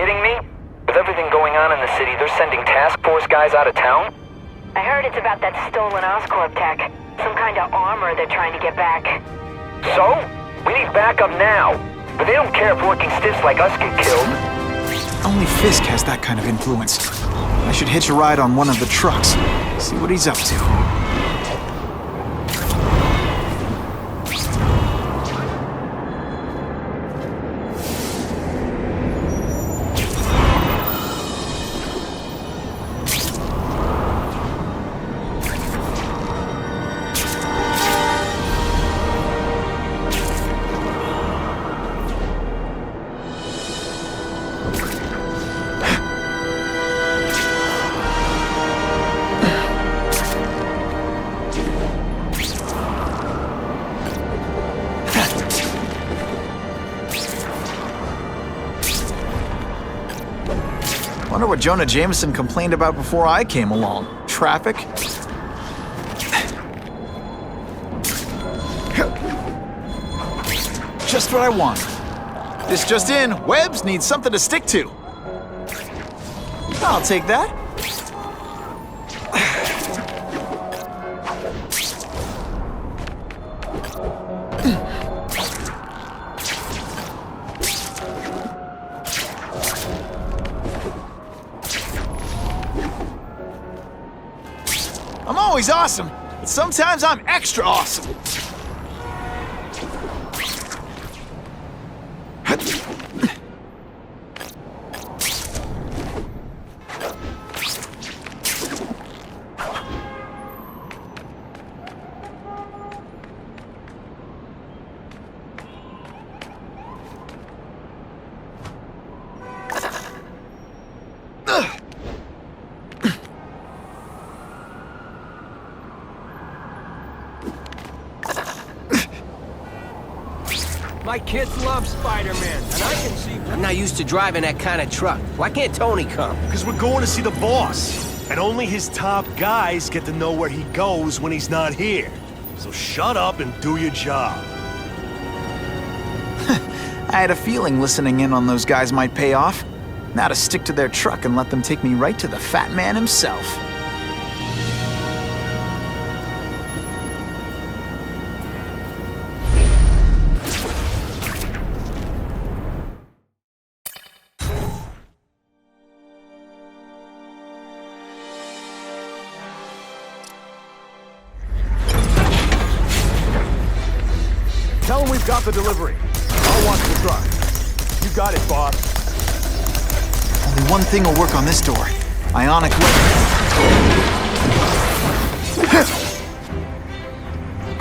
kidding me? With everything going on in the city, they're sending task force guys out of town? I heard it's about that stolen Oscorp tech. Some kind of armor they're trying to get back. So? We need backup now. But they don't care if working stiffs like us get killed. Only Fisk has that kind of influence. I should hitch a ride on one of the trucks. See what he's up to. Wonder what Jonah Jameson complained about before I came along. Traffic? Just what I want. This just in, Webbs needs something to stick to. I'll take that. I'm always awesome, but sometimes I'm extra awesome. My kids love Spider-Man, and I can see... I'm not used to driving that kind of truck. Why can't Tony come? Because we're going to see the boss. And only his top guys get to know where he goes when he's not here. So shut up and do your job. I had a feeling listening in on those guys might pay off. Now to stick to their truck and let them take me right to the fat man himself. Tell him we've got the delivery. I'll watch the truck. You got it, boss. Only one thing will work on this door. Ionic weapon.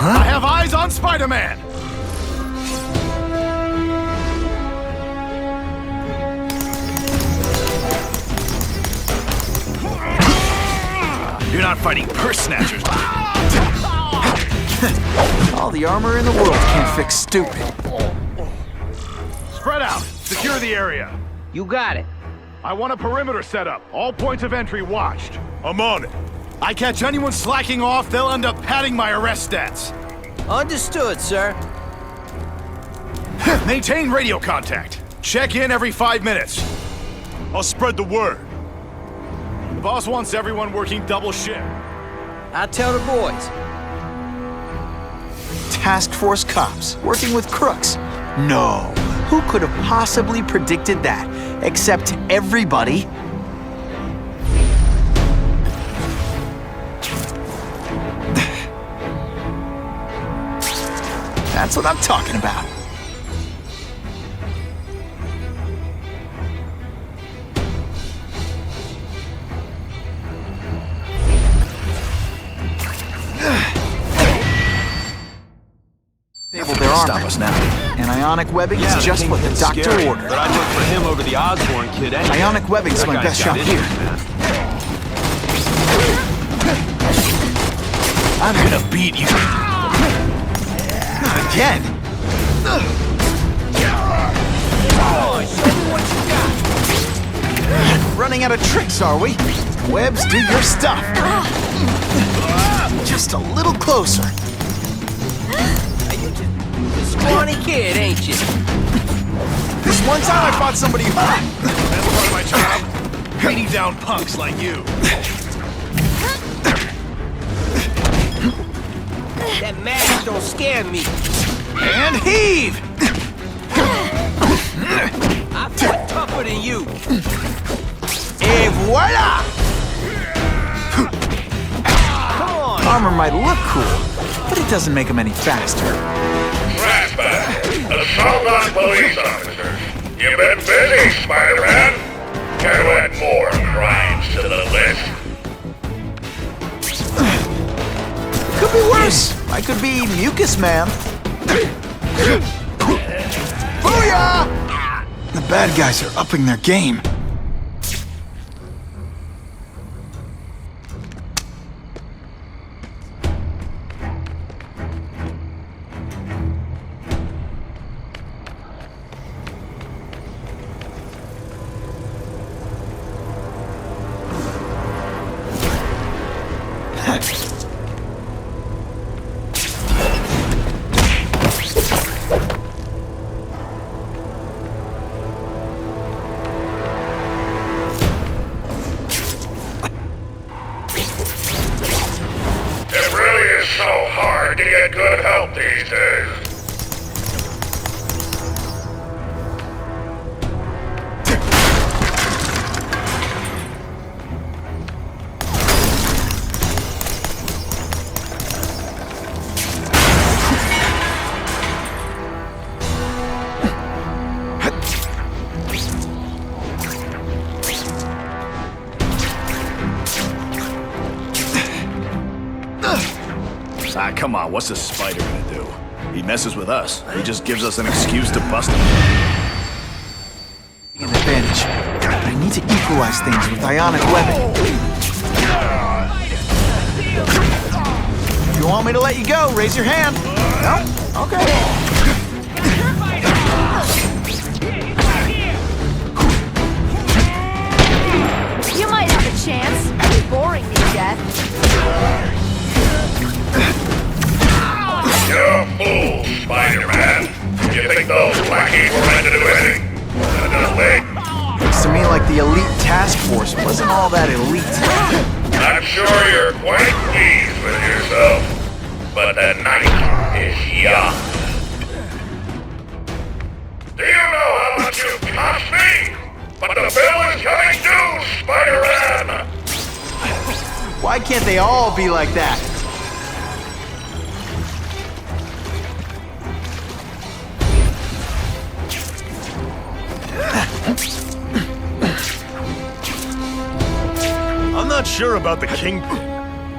I have eyes on Spider-Man! You're not fighting purse snatchers. All the armor in the world can't fix stupid. Spread out. Secure the area. You got it. I want a perimeter set up. All points of entry watched. I'm on it. I catch anyone slacking off, they'll end up padding my arrest stats. Understood, sir. Maintain radio contact. Check in every 5 minutes. I'll spread the word. The boss wants everyone working double shift. I'll tell the boys. Task Force cops working with crooks. No. Who could have possibly predicted that? Except everybody. That's what I'm talking about. Stable their armor. Stop us now. And ionic webbing is just what the doctor ordered. But I'd look for him over the Osborn kid anyway. Ionic webbing's my best shot here. I'm gonna beat you. Not again. Running out of tricks, are we? Webbs, do your stuff. Just a little closer. Scrawny kid, ain't you? This one time I fought somebody. That's part of my job. Beating down punks like you. That mask don't scare me. And heave! I fought tougher than you. Et voila! Come on. Armor might look cool, but it doesn't make him any faster. Flashback. Assault on police officers. You've been busy, Spider-Man. Care to add more crimes to the list? Could be worse. I could be Mucus Man. Booyah! The bad guys are upping their game. It really is so hard to get good help these days. Ah, come on, what's a spider gonna do? He messes with us. He just gives us an excuse to bust him. An advantage. I need to equalize things with ionic webbing. If you want me to let you go, raise your hand. No? Okay. You might have a chance. Boring me to death. You're a fool, Spider-Man. You think those lackeys were meant to do anything? Looks to me like the elite task force wasn't all that elite. I'm sure you're quite pleased with yourself, but the night is young. Do you know how much you cost me? But the bill is coming due, Spider-Man! Why can't they all be like that? I'm not sure about the Kingpin.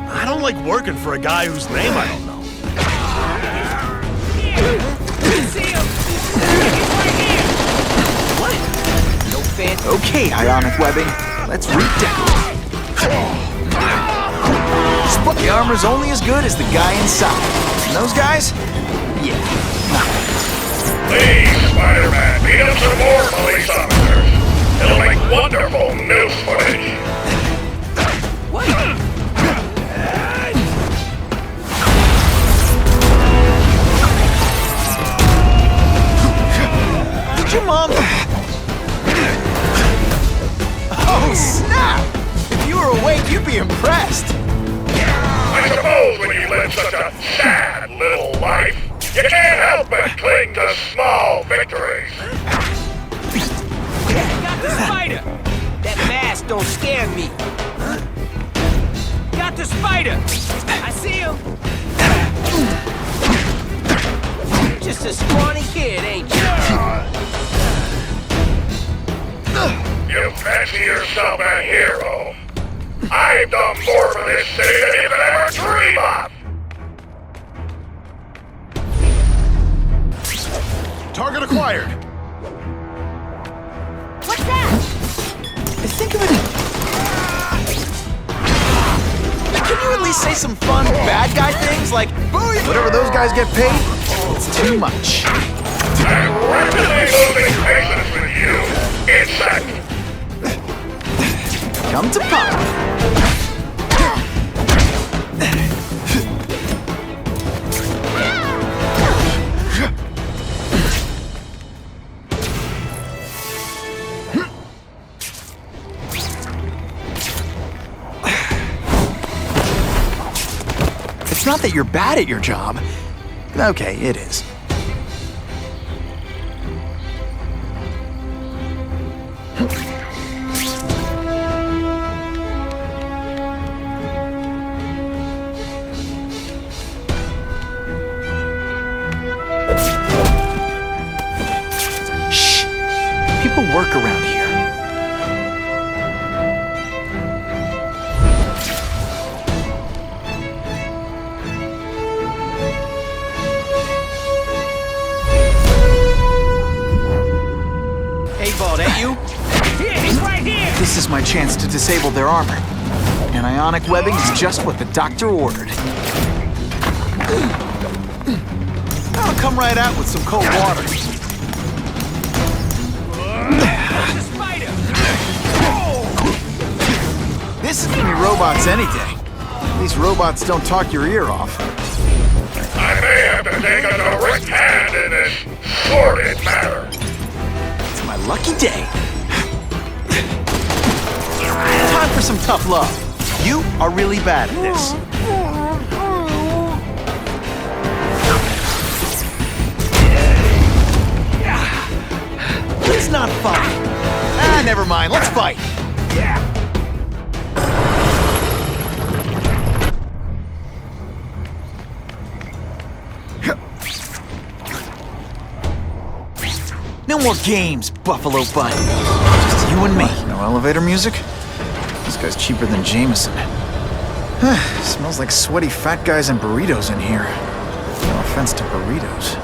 I don't like working for a guy whose name I don't know. No fancy. Okay, ionic webbing. Let's redecorate. The armor's only as good as the guy inside. And those guys? Yeah, nothing. Please, Spider-Man, beat up some more police officers. It'll make wonderful news footage. Did your mom... Oh, snap! If you were awake, you'd be impressed. I suppose when you live such a sad little life, you can't help but cling to small victories. Got the spider. That mask don't scare me. Got the spider. I see him. Just a scrawny kid, ain't you? You fancy yourself a hero. I've done more for this city than you could ever dream of. Target acquired. What's that? Think of it... Can you at least say some fun bad guy things like, whatever those guys get paid? It's too much. I'm rapidly losing patience with you, insect. Come to Pop. It's not that you're bad at your job. Okay, it is. Shh! People work around here. Ain't you? Here, he's right here! This is my chance to disable their armor. And ionic webbing is just what the doctor ordered. I'll come right out with some cold water. The spider! This is gonna be robots any day. These robots don't talk your ear off. I may have to take a direct hand in this sordid matter. It's my lucky day. Time for some tough love. You are really bad at this. Let's not fight. Never mind. Let's fight. No more games, Buffalo Butt. Just you and me. No elevator music? This guy's cheaper than Jameson. Smells like sweaty fat guys and burritos in here. No offense to burritos.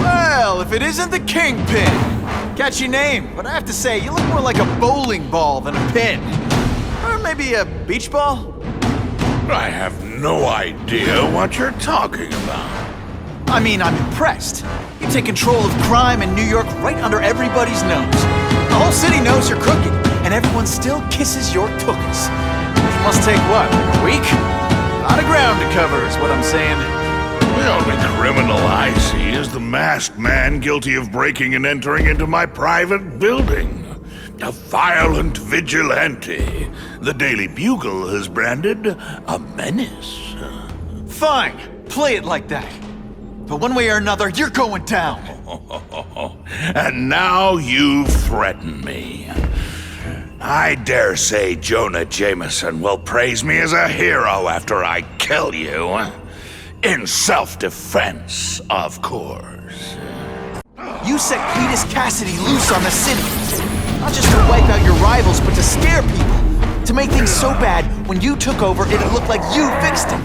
Well, if it isn't the Kingpin! Catchy name, but I have to say, you look more like a bowling ball than a pin. Or maybe a beach ball? I have no idea what you're talking about. I mean, I'm impressed. You take control of crime in New York right under everybody's nose. The whole city knows you're crooked, and everyone still kisses your tookus. Which must take what, a week? A lot of ground to cover is what I'm saying. The only criminal I see is the masked man guilty of breaking and entering into my private building. A violent vigilante. The Daily Bugle has branded a menace. Fine, play it like that. But one way or another, you're going down. And now you've threatened me. I dare say Jonah Jameson will praise me as a hero after I kill you. In self-defense, of course. You set Cletus Cassidy loose on the city. Not just to wipe out your rivals, but to scare people. To make things so bad, when you took over, it'd look like you fixed it.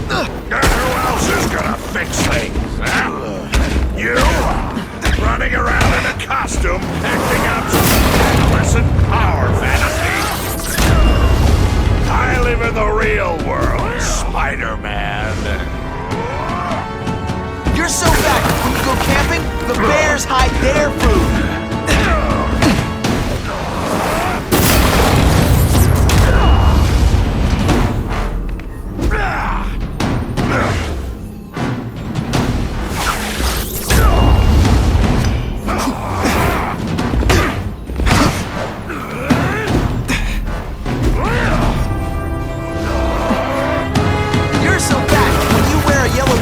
And who else is gonna fix things, huh? You? Running around in a costume, acting out some adolescent power fantasy. I live in the real world, Spider-Man. You're so fat, when you go camping, the bears hide their food.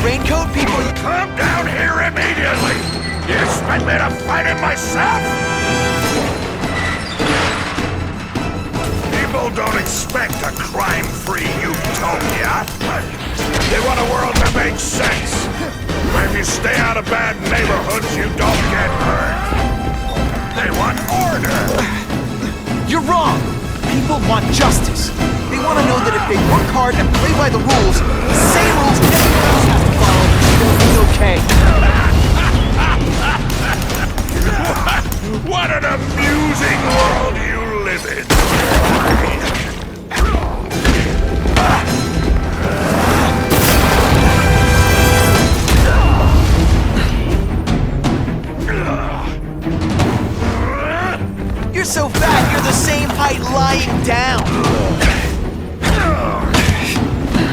Raincoat people, Come down here immediately! You expect me to fight it myself? People don't expect a crime-free utopia. They want a world that makes sense. Where if you stay out of bad neighborhoods, you don't get hurt. They want order. You're wrong. People want justice. They want to know that if they work hard and play by the rules, the same rules everyone else has to follow, it'll be okay. What an amusing world you live in. You're so fat, you're the same height lying down.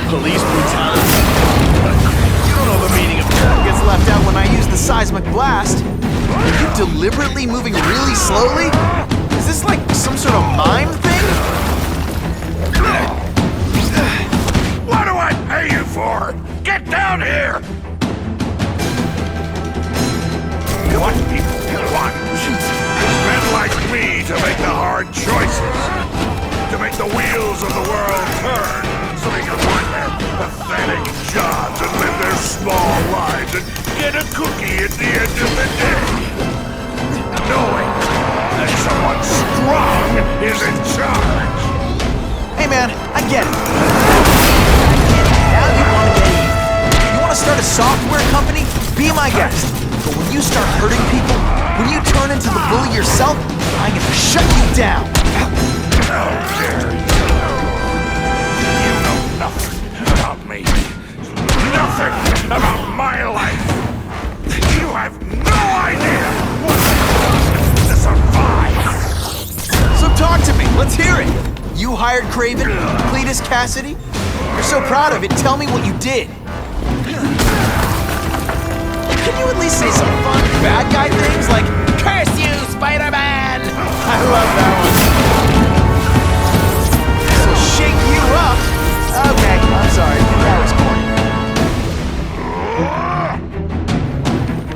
Police brutality. You don't know the meaning of that. Gets left out when I used the seismic blast. Are you deliberately moving really slowly? Is this like some sort of mime thing? What do I pay you for? Get down here! What people want is men like me to make the hard choices. To make the wheels of the world turn so they can work their pathetic jobs and live their small lives and get a cookie at the end of the day. Knowing that someone strong is in charge. Hey man, I get it. Now you want to get even. You want to start a software company? Be my guest. But when you start hurting people, when you turn into the bully yourself, I'm gonna shut you down. How dare you? You know nothing about me. Nothing about my life. You have no idea what it is to survive. So talk to me, let's hear it. You hired Craven, Cletus Cassidy? You're so proud of it, tell me what you did. Can you at least say some fun bad guy things like, "Curse you, Spider-Man"? I love that one. So shake you up. Okay, I'm sorry, that was corny.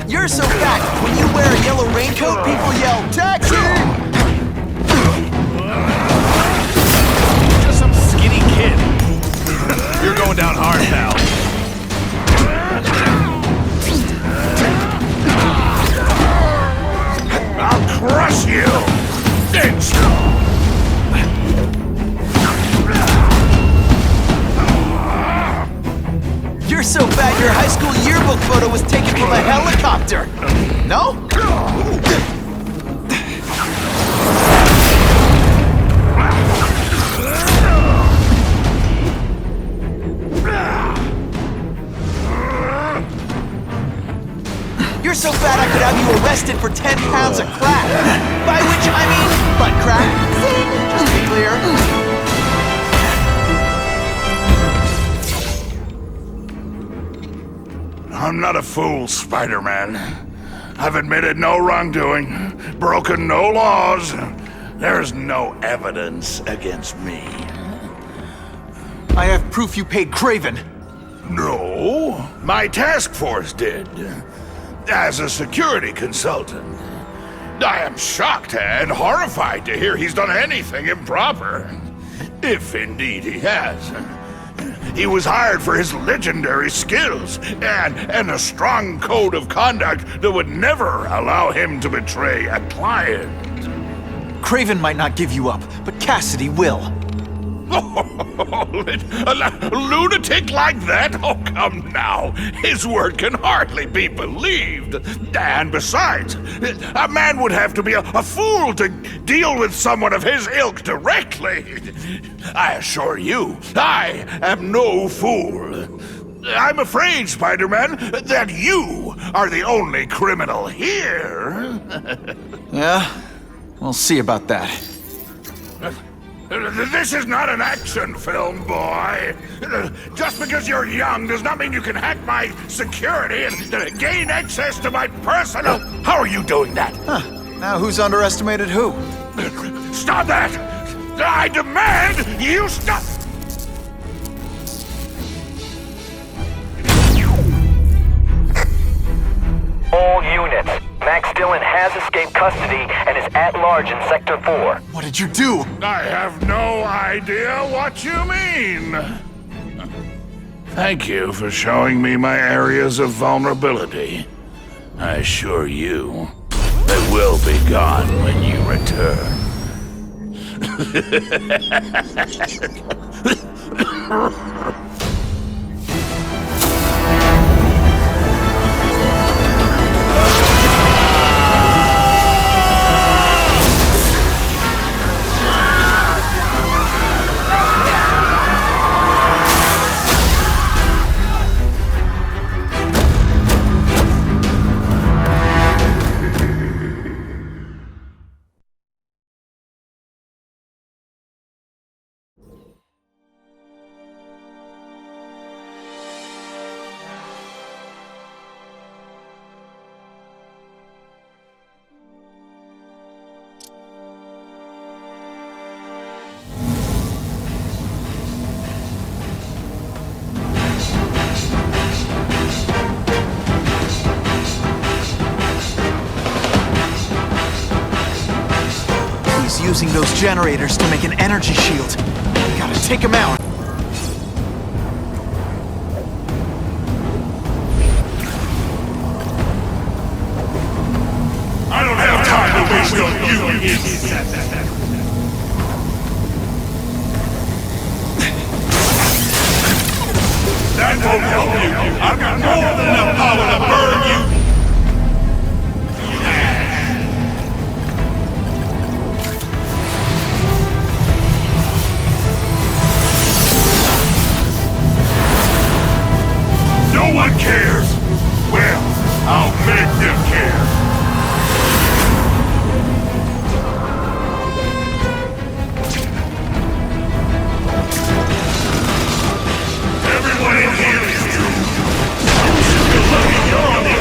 You're so fat, when you wear a yellow raincoat, people yell, "Taxi!" Just some skinny kid. You're going down hard, pal. I'll crush you! Bitch! You're so fat your high school yearbook photo was taken from a helicopter. No? You're so fat I could have you arrested for 10 pounds of crack. By which I mean butt crack. Just to be clear. I'm not a fool, Spider-Man. I've admitted no wrongdoing, broken no laws. There's no evidence against me. I have proof you paid Craven. No, my task force did. As a security consultant. I am shocked and horrified to hear he's done anything improper. If indeed he has. He was hired for his legendary skills and a strong code of conduct that would never allow him to betray a client. Craven might not give you up, but Cassidy will. A lunatic like that? Oh, come now. His word can hardly be believed. And besides, a man would have to be a fool to deal with someone of his ilk directly. I assure you, I am no fool. I'm afraid, Spider-Man, that you are the only criminal here. Yeah? We'll see about that. This is not an action film, boy. Just because you're young does not mean you can hack my security and gain access to my personal... How are you doing that? Huh. Now who's underestimated who? Stop that! I demand you stop! All units. Max Dillon has escaped custody and is at large in Sector 4. What did you do? I have no idea what you mean. Thank you for showing me my areas of vulnerability. I assure you, they will be gone when you return. using those generators to make an energy shield. Gotta take him out. I don't have time to waste on you, insect. That won't help you. I've got more than enough power to burn you. No one cares. Well, I'll make them care. Everyone in here is doomed. You're lucky you're on the...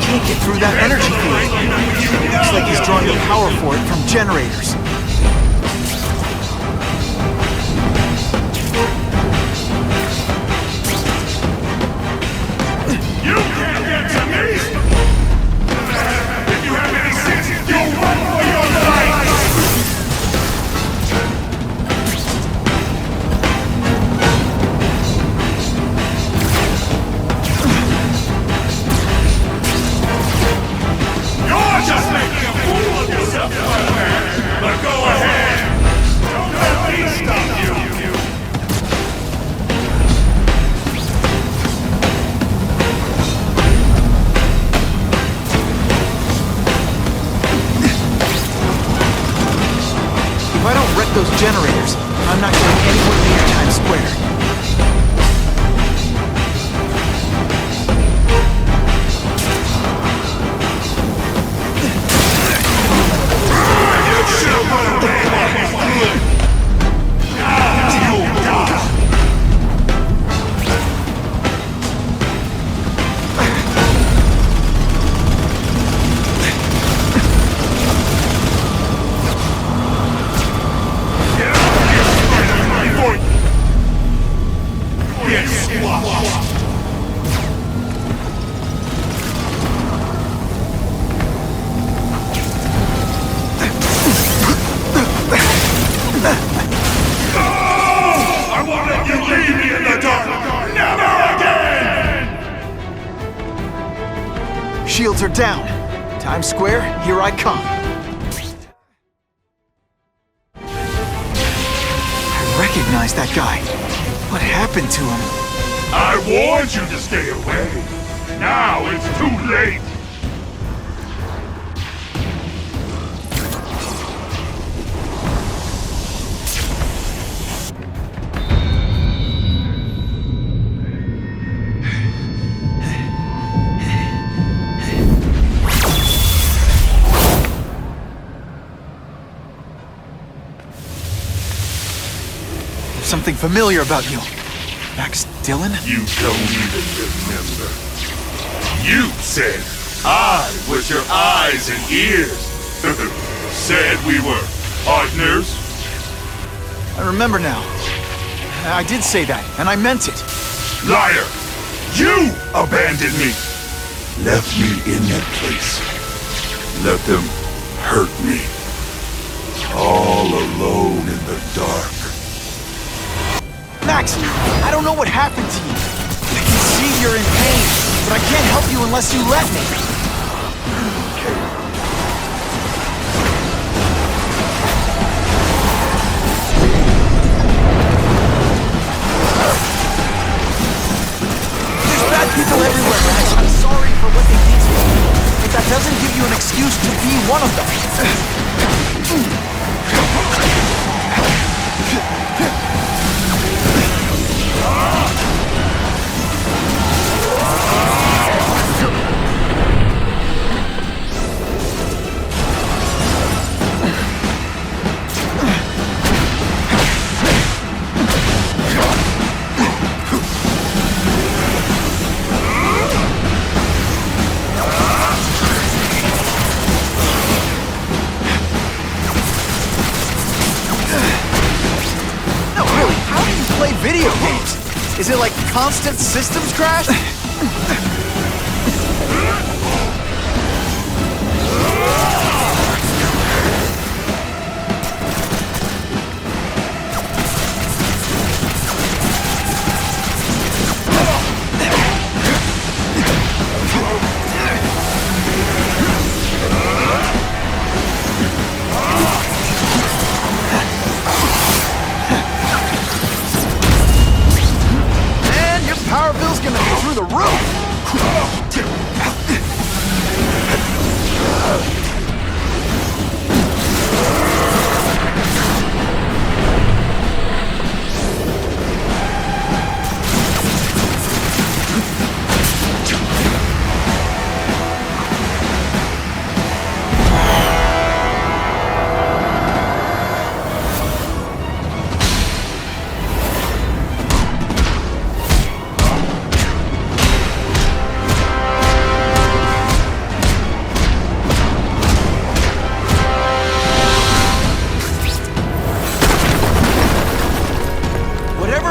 Can't get through that energy field. Looks like he's drawing the power for it from generators. You can't get to me! If you have any sense, you'll run for your life! You're just making a fool of yourself, but go ahead! Don't let me stop you! If I don't wreck those generators, I'm not getting anywhere near Times Square. I won't let you leave me in the dark! Never again! Shields are down. Times Square, here I come. I recognize that guy. What happened to him? I warned you to stay away. Now it's too late. There's something familiar about you. Max Dillon? You don't even remember. You said I was your eyes and ears. Said we were partners. I remember now. I did say that, and I meant it. Liar! You abandoned me. Left me in that place. Let them hurt me. All alone in the dark. Max, I don't know what happened to you. I can see you're in pain, but I can't help you unless you let me. There's bad people everywhere, Max. I'm sorry for what they did to you. But that doesn't give you an excuse to be one of them. Is it like constant systems crash? Power bill's gonna be through the roof!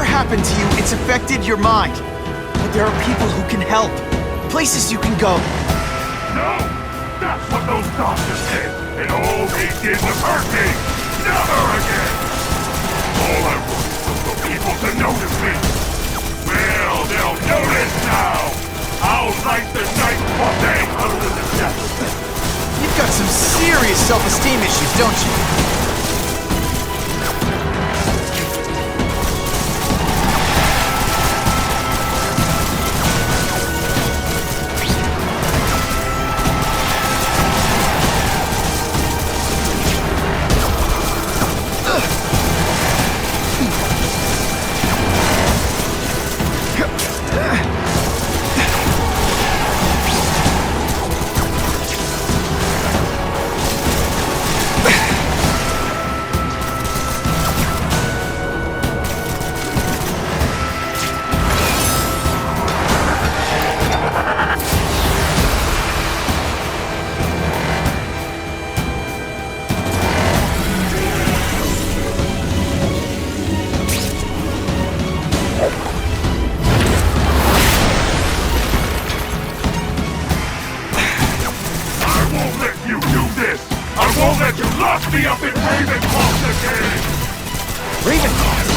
Happened to you, it's affected your mind. But there are people who can help. Places you can go. No! That's what those doctors did! And all they did was hurt me! Never again! All I wanted was for people to notice me! Well, they'll notice now! I'll light the night while they huddle in the depths! You've got some serious self-esteem issues, don't you? Me up in Ravencroft again! Ravencroft?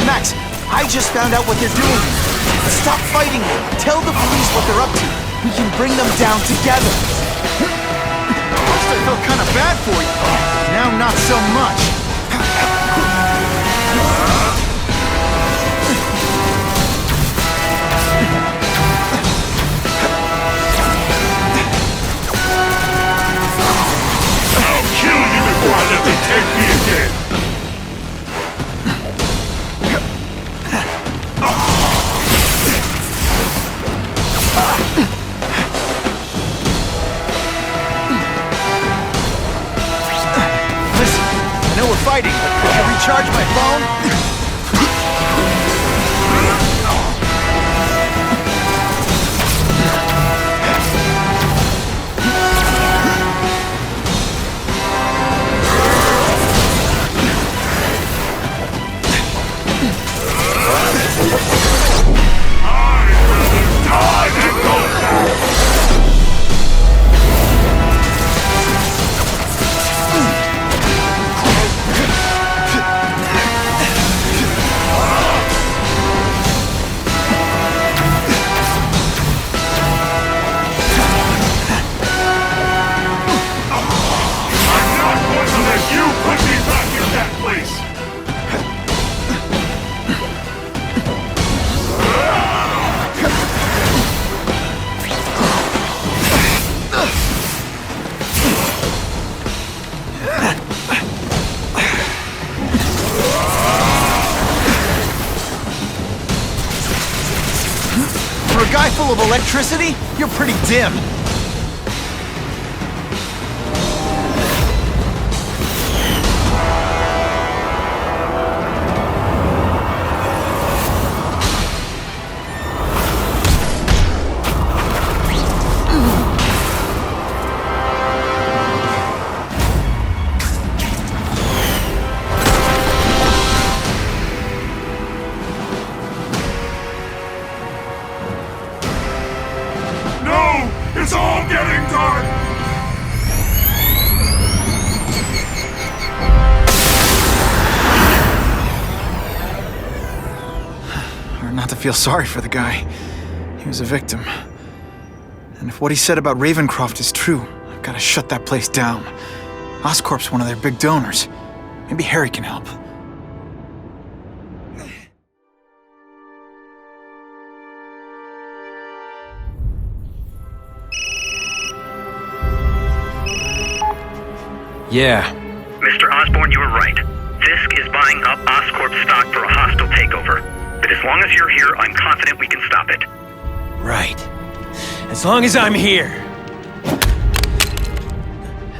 Max, I just found out what they're doing. Stop fighting me. Tell the police what they're up to. We can bring them down together. First I felt kind of bad for you. Now not so much. Why let them take me again? Listen, I know we're fighting, but could you recharge my phone? For a guy full of electricity, you're pretty dim. not to feel sorry for the guy. He was a victim. And if what he said about Ravencroft is true, I've got to shut that place down. Oscorp's one of their big donors. Maybe Harry can help. Yeah. Mr. Osborn, you were right. Fisk is buying up Oscorp stock for a hostile takeover. But as long as you're here, I'm confident we can stop it. Right. As long as I'm here.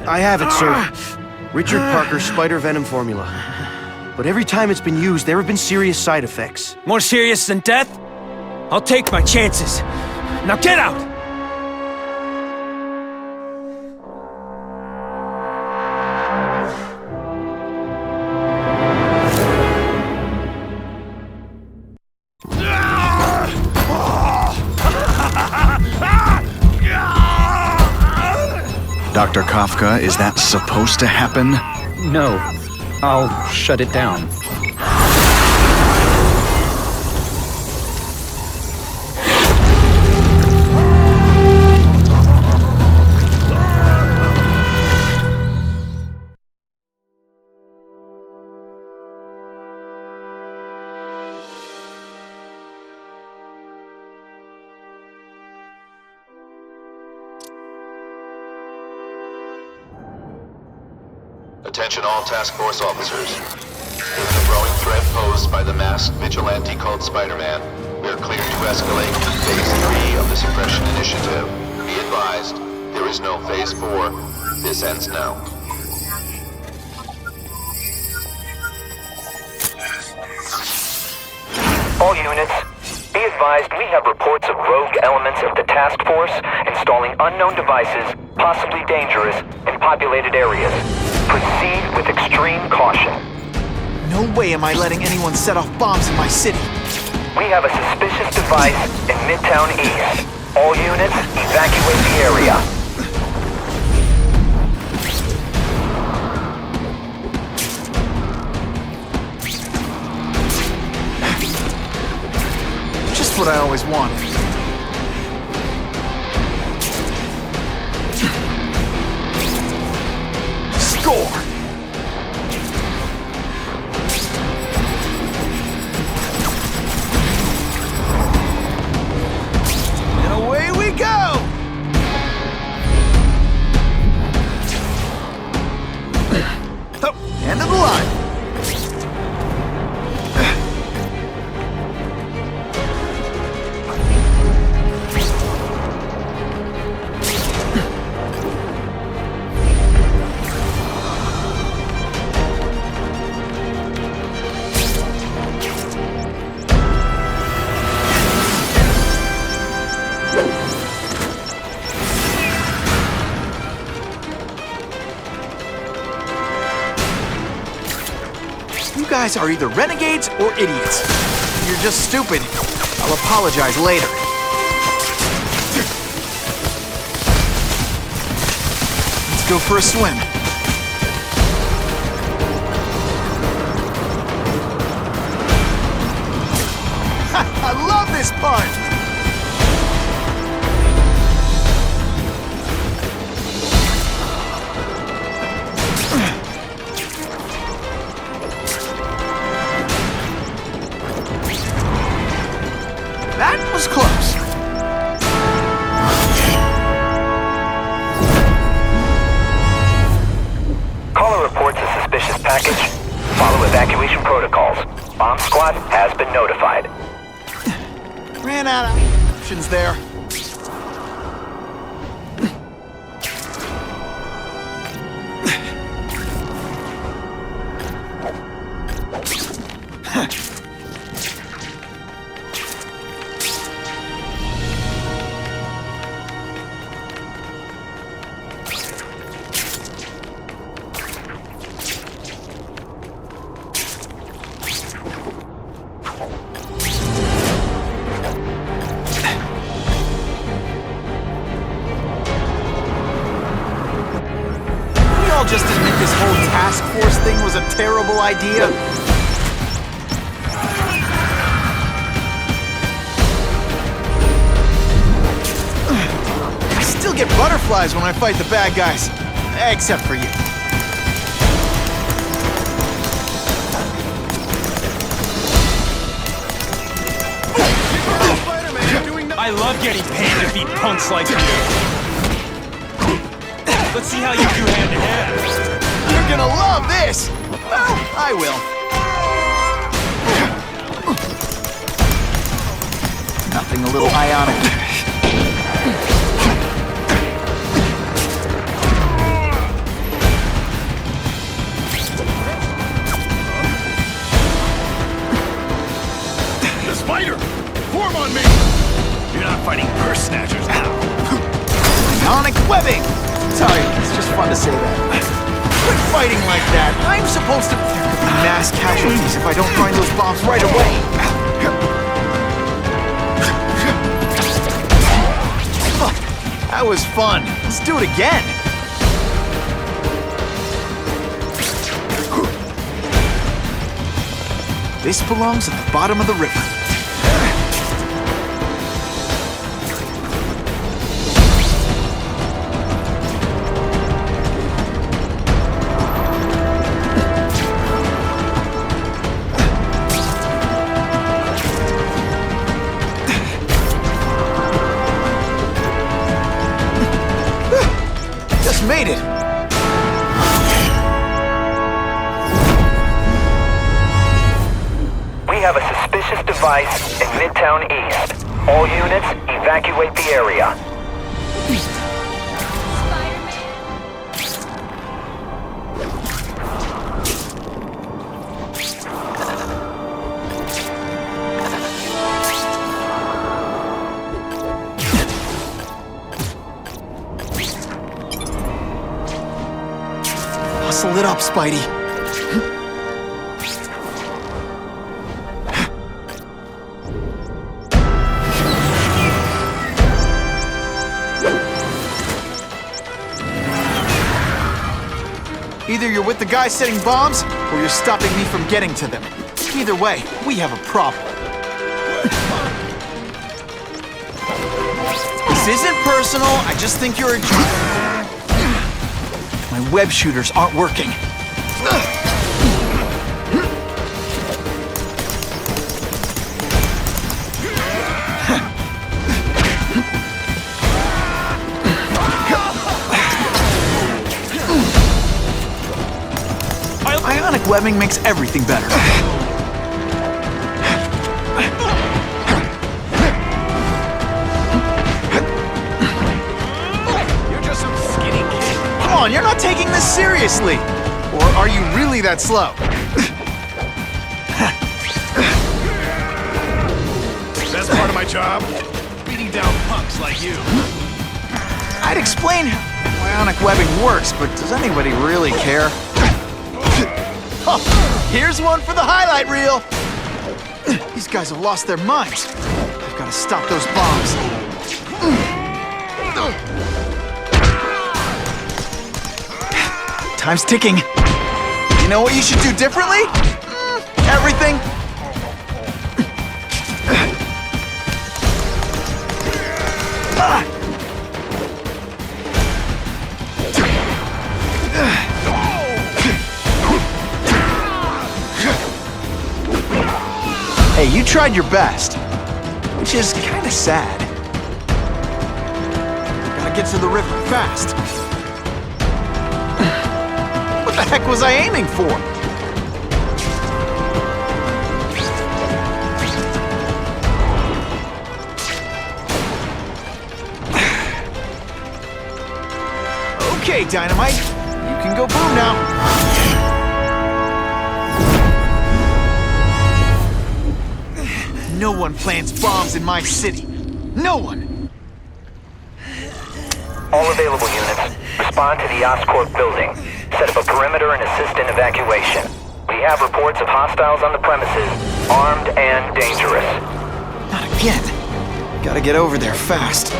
I have it, sir. Richard Parker's spider venom formula. But every time it's been used, there have been serious side effects. More serious than death? I'll take my chances. Now get out! Dr. Kafka, is that supposed to happen? No. I'll shut it down. Attention all task force officers. Given the growing threat posed by the masked vigilante called Spider-Man, we are cleared to escalate to Phase 3 of the Suppression Initiative. Be advised, there is no Phase 4. This ends now. All units, be advised we have reports of rogue elements of the task force installing unknown devices, possibly dangerous, in populated areas. Proceed with extreme caution. No way am I letting anyone set off bombs in my city. We have a suspicious device in Midtown East. All units, evacuate the area. Just what I always wanted. Score! And away we go! Oh, end of the line. You guys are either renegades or idiots. You're just stupid. I'll apologize later. Let's go for a swim. I love this part! That was close. Caller reports a suspicious package. Follow evacuation protocols. Bomb squad has been notified. Ran out of options there. Just admit this whole task force thing was a terrible idea? butterflies when I fight the bad guys. Except for you. I love getting paid to beat punks like you. Let's see how you do hand to hand. You're gonna love this! Well, I will. Nothing a little ionic. The spider! Form on me! You're not fighting purse snatchers now. Ionic webbing! Sorry, it's just fun to say that. Quit fighting like that. I'm supposed to... There could be mass casualties if I don't find those bombs right away. That was fun. Let's do it again. This belongs at the bottom of the river. Made it! We have a suspicious device in Midtown East. All units, evacuate the area. Hustle it up, Spidey. Either you're with the guy setting bombs, or you're stopping me from getting to them. Either way, we have a problem. This isn't personal, I just think you're a... My web shooters aren't working. Ionic webbing makes everything better. You're just some skinny kid. Come on, you're not taking this seriously! Or are you really that slow? Best part of my job? Beating down punks like you. I'd explain how ionic webbing works, but does anybody really care? Oh, here's one for the highlight reel! These guys have lost their minds. I've got to stop those bombs. Time's ticking. You know what you should do differently? Everything. Hey, you tried your best, which is kind of sad. Gotta get to the river fast. What the heck was I aiming for? Okay, Dynamite, you can go boom now. No one plants bombs in my city. No one! All available units, respond to the Oscorp building. Set up a perimeter and assist in evacuation. We have reports of hostiles on the premises, armed and dangerous. Not again. Gotta get over there fast.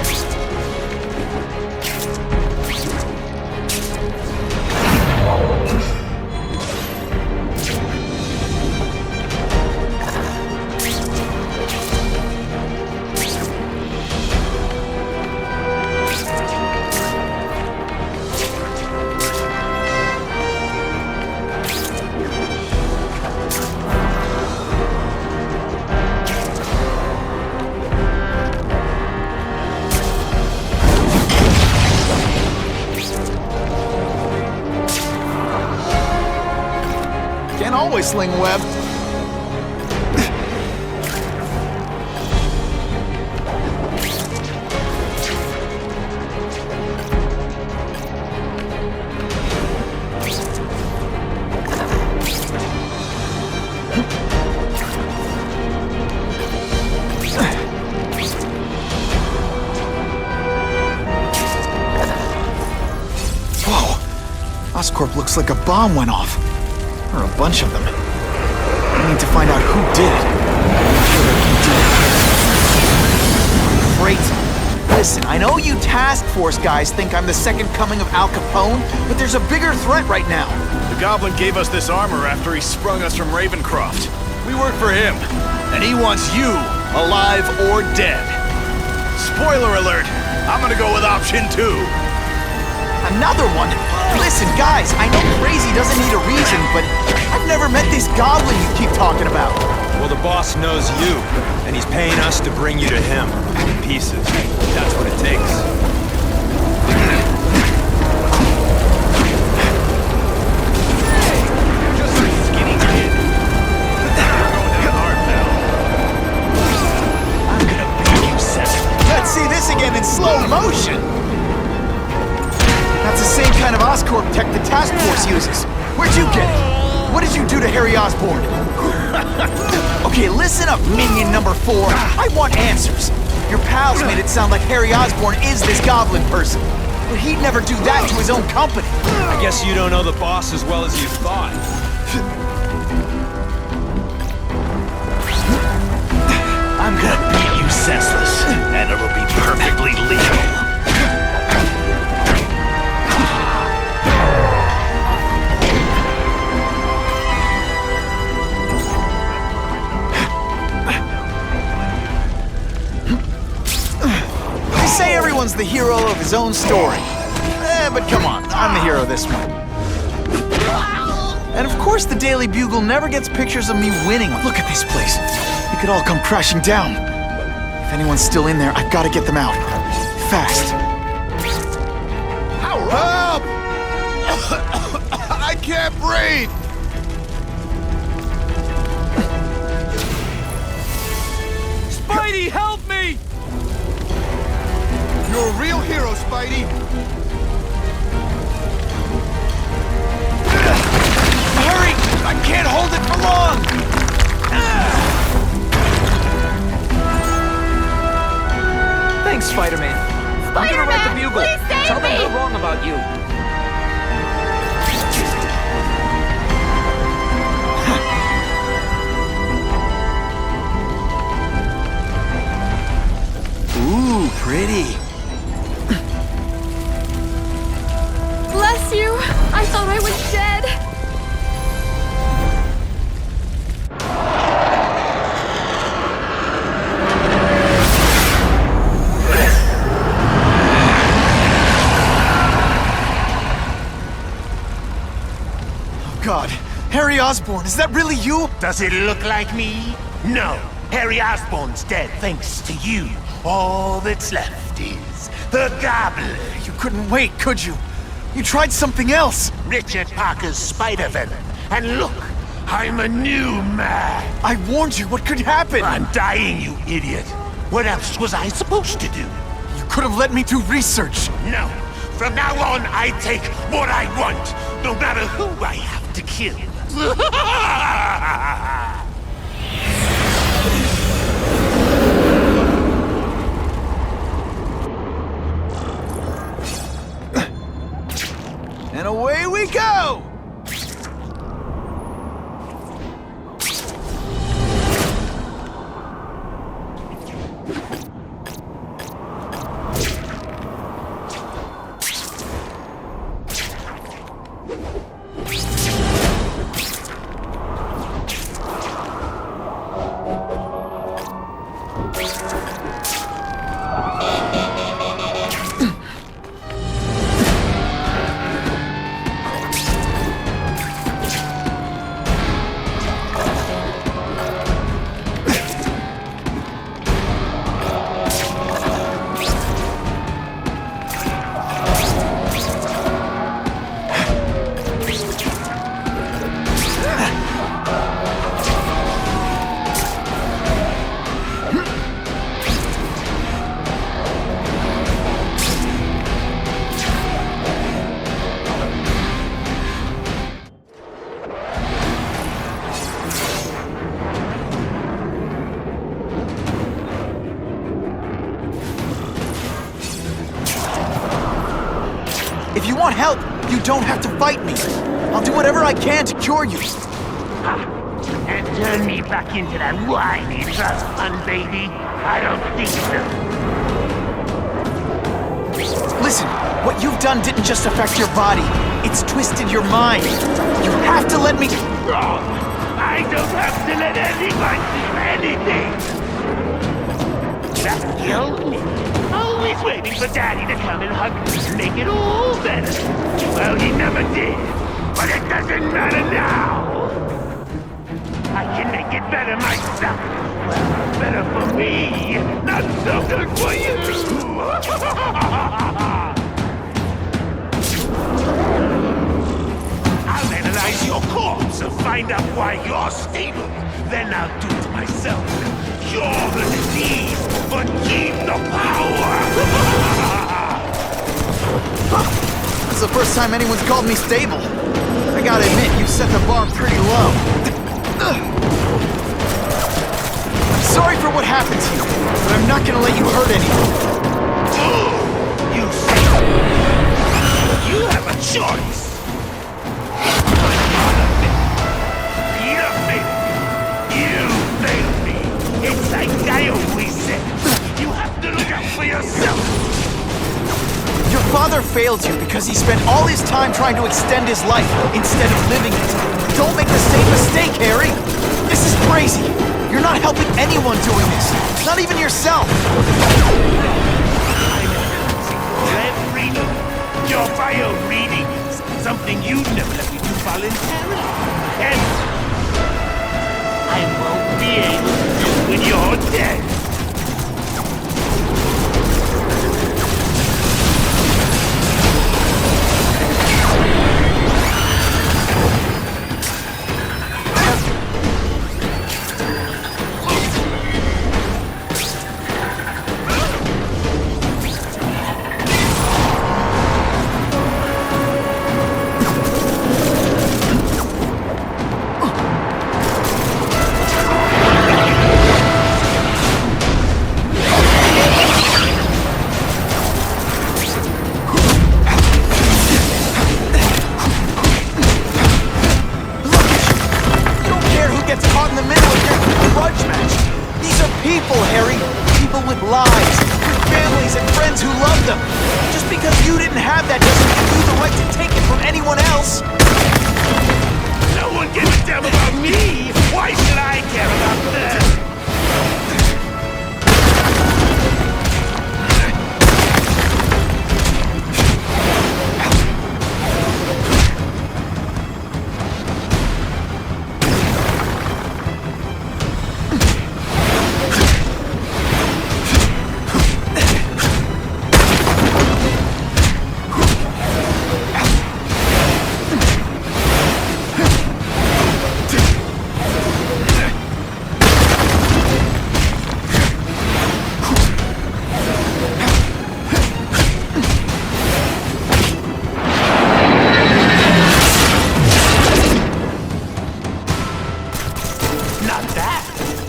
always sling web. Oscorp looks like a bomb went off. Or a bunch of them. I need to find out who did it. I'm sure they can do it. Great. Listen, I know you task force guys think I'm the second coming of Al Capone, but there's a bigger threat right now. The Goblin gave us this armor after he sprung us from Ravencroft. We work for him, and he wants you alive or dead. Spoiler alert, I'm gonna go with option 2. Another one? Listen, guys, I know crazy doesn't need a reason, but I've never met this goblin you keep talking about. Well, the boss knows you, and he's paying us to bring you to him. In pieces. That's what it takes. Just a skinny kid. I'm gonna beat you, Seth. Let's see this again in slow motion. That's the same kind of Oscorp tech the task force uses. Where'd you get it? What did you do to Harry Osborn? Okay, listen up, minion number 4. I want answers. Your pals made it sound like Harry Osborn is this goblin person. But he'd never do that to his own company. I guess you don't know the boss as well as you thought. I'm gonna beat you senseless, and it'll be perfectly legal. They say everyone's the hero of his own story. But come on, I'm the hero this one. And of course the Daily Bugle never gets pictures of me winning. Look at this place. It could all come crashing down. If anyone's still in there, I've got to get them out. Fast. Help! I can't breathe! Spidey, help me! You're a real hero, Spidey! Hurry! I can't hold it for long! Thanks, Spider-Man. I'm gonna write the Bugle. Tell them they're wrong about you. Ooh, pretty. Bless you! I thought I was dead! Oh God, Harry Osborn, is that really you? Does it look like me? No. Harry Osborn's dead thanks to you. All that's left is the Goblin. You couldn't wait, could you? You tried something else. Richard Parker's spider venom. And look, I'm a new man. I warned you, what could happen? I'm dying, you idiot. What else was I supposed to do? You could have let me do research. No. From now on, I take what I want, no matter who I have to kill. And away we go! don't have to fight me. I'll do whatever I can to cure you. And turn me back into that whiny trust fund baby? I don't think so. Listen, what you've done didn't just affect your body. It's twisted your mind. You have to let me... Wrong! I don't have to let anyone do anything! That killed me. Always waiting for Daddy to come and hug me and make it all better. Well, he never did. But it doesn't matter now. I can make it better myself. Well, better for me, not so good for you. I'll analyze your corpse and find out why you're stable. Then I'll do it myself. Cure the disease, but keep the power! This is the first time anyone's called me stable. I gotta admit, you set the bar pretty low. I'm sorry for what happened to you, but I'm not gonna let you hurt anyone. You say you have a choice. You failed me. It's like I always said. You have to look out for yourself. Your father failed you because he spent all his time trying to extend his life instead of living it. Don't make the same mistake, Harry. This is crazy. You're not helping anyone doing this. Not even yourself. Every note. Your bio reading is something you'd never let me do voluntarily. And I won't be able to do when you're dead.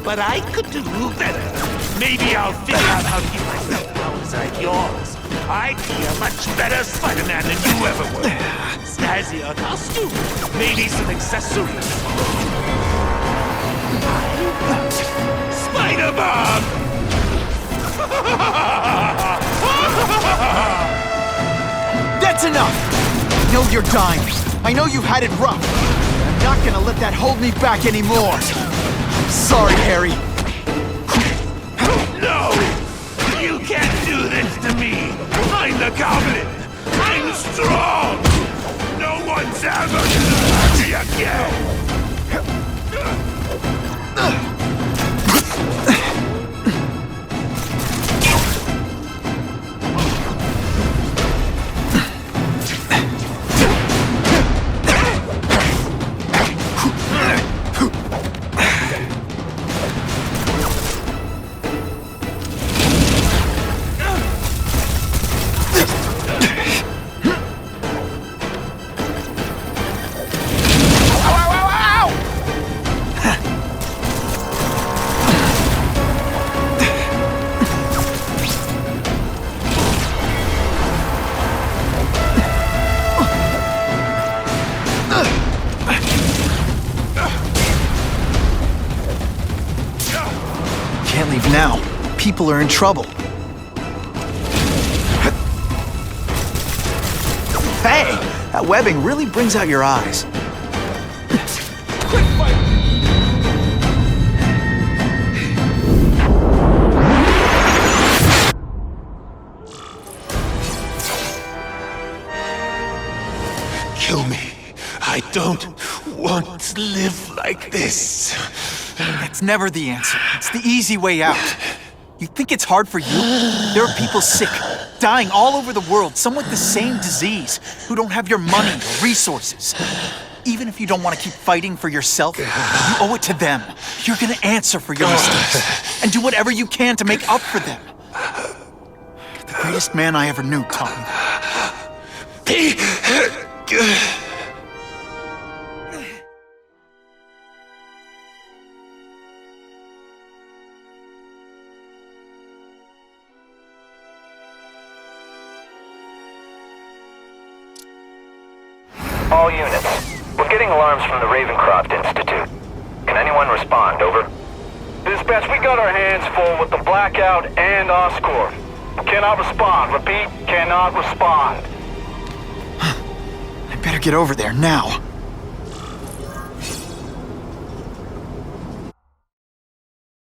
But I could do better. Maybe I'll figure out how to give myself powers like yours. I'd be a much better Spider-Man than you ever were. Snazzier costume, maybe some accessories. Spider-Bomb! That's enough! I know you're dying. I know you've had it rough. I'm not gonna let that hold me back anymore. Sorry, Harry. No! You can't do this to me! I'm the Goblin! I'm strong! No one's ever gonna hurt me again! people are in trouble. Hey, that webbing really brings out your eyes. Kill me. I don't want to live like this. That's never the answer. It's the easy way out. You think it's hard for you? There are people sick, dying all over the world, some with the same disease, who don't have your money or resources. Even if you don't want to keep fighting for yourself, you owe it to them. You're gonna answer for your mistakes, and do whatever you can to make up for them. You're the greatest man I ever knew, Tommy. All units, we're getting alarms from the Ravencroft Institute. Can anyone respond, over? Dispatch, we got our hands full with the blackout and Oscorp. Cannot respond. Repeat, cannot respond. I better get over there now.